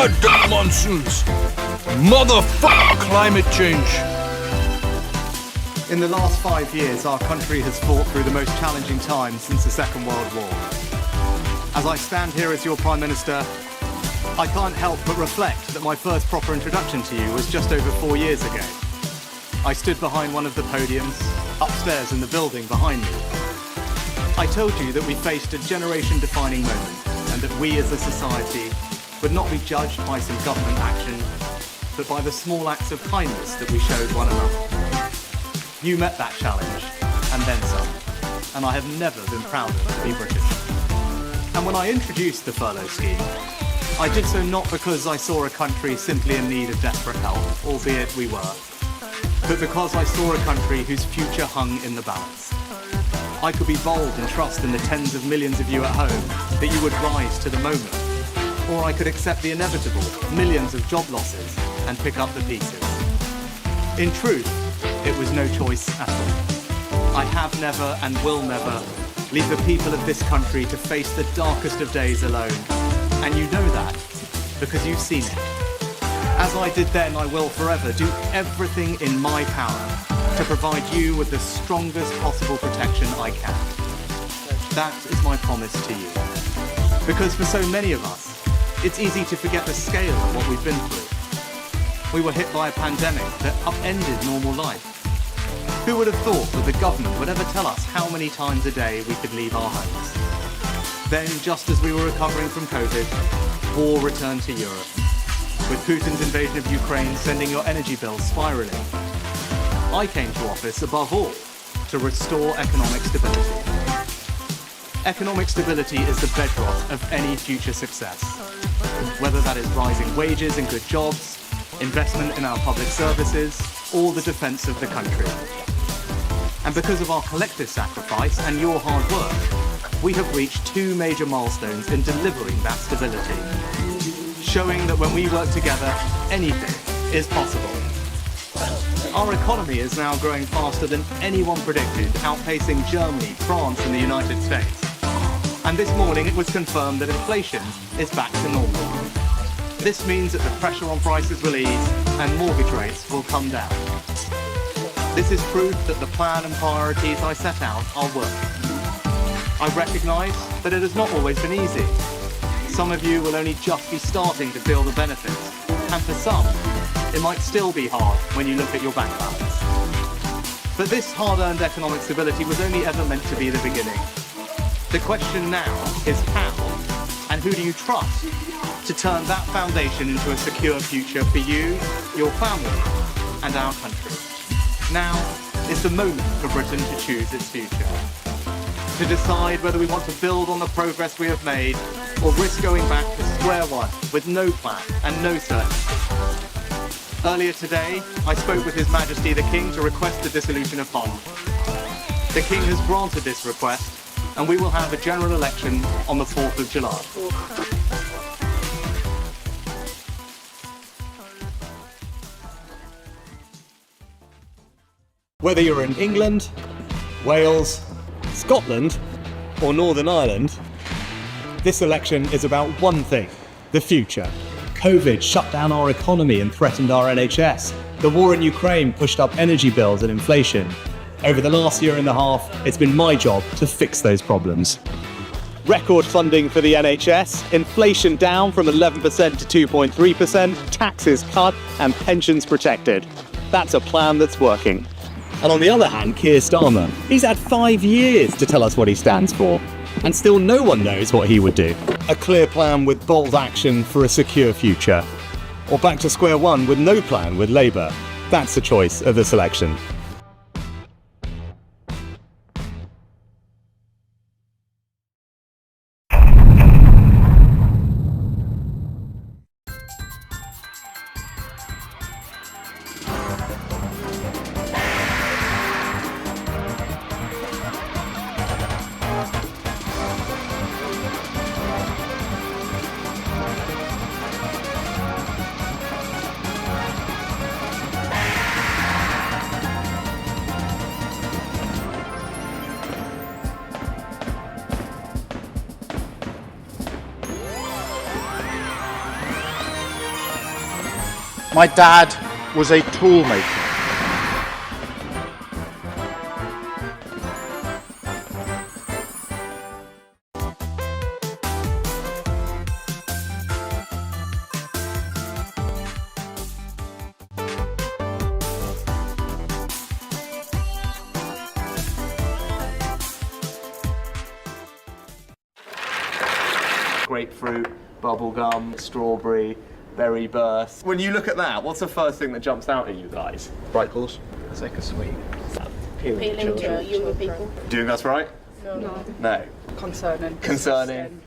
Goddamn monsoons! Motherfucker climate change! In the last 5 years, our country has fought through the most challenging times since the Second World War. As I stand here as your Prime Minister, I can't help but reflect that my first proper introduction to you was just over 4 years ago. I stood behind one of the podiums, upstairs in the building behind me. I told you that we faced a generation-defining moment, and that we as a society would not be judged by some government action, but by the small acts of kindness that we showed one another. You met that challenge, and then some, and I have never been prouder to be British. And when I introduced the furlough scheme, I did so not because I saw a country simply in need of desperate help, albeit we were, but because I saw a country whose future hung in the balance. I could be bold and trust in the tens of millions of you at home that you would rise to the moment, or I could accept the inevitable millions of job losses and pick up the pieces. In truth, it was no choice at all. I have never and will never leave the people of this country to face the darkest of days alone. And you know that because you've seen it. As I did then, I will forever do everything in my power to provide you with the strongest possible protection I can. That is my promise to you. Because for so many of us, it's easy to forget the scale of what we've been through. We were hit by a pandemic that upended normal life. Who would have thought that the government would ever tell us how many times a day we could leave our homes? Then, just as we were recovering from COVID, war returned to Europe, with Putin's invasion of Ukraine sending your energy bills spiralling. I came to office, above all, to restore economic stability. Economic stability is the bedrock of any future success, whether that is rising wages and good jobs, investment in our public services, or the defence of the country. And because of our collective sacrifice and your hard work, we have reached 2 major milestones in delivering that stability, showing that when we work together, anything is possible. Our economy is now growing faster than anyone predicted, outpacing Germany, France, and the United States. And this morning it was confirmed that inflation is back to normal. This means that the pressure on prices will ease and mortgage rates will come down. This is proof that the plan and priorities I set out are working. I recognise that it has not always been easy. Some of you will only just be starting to feel the benefits, and for some, it might still be hard when you look at your bank balance. But this hard-earned economic stability was only ever meant to be the beginning. The question now is how, and who do you trust to turn that foundation into a secure future for you, your family, and our country. Now is the moment for Britain to choose its future. To decide whether we want to build on the progress we have made or risk going back to square one with no plan and no certainty. Earlier today, I spoke with His Majesty the King to request the dissolution of Parliament. The King has granted this request, and we will have a general election on the 4th of July. Whether you're in England, Wales, Scotland, or Northern Ireland, this election is about one thing: the future. COVID shut down our economy and threatened our NHS. The war in Ukraine pushed up energy bills and inflation. Over the last year and a half, it's been my job to fix those problems. Record funding for the NHS, inflation down from 11% to 2.3%, taxes cut, and pensions protected. That's a plan that's working. And on the other hand, Keir Starmer, he's had 5 years to tell us what he stands for, and still no one knows what he would do. A clear plan with bold action for a secure future. Or back to square one with no plan with Labour. That's the choice of this election. My dad was a toolmaker. Grapefruit, bubblegum, strawberry, berry burst. When you look at that, what's the first thing that jumps out at you guys? Bright colours. Let's take a sweet. Appealing to younger people. Do you think that's right? No. No. Concerning. Concerning.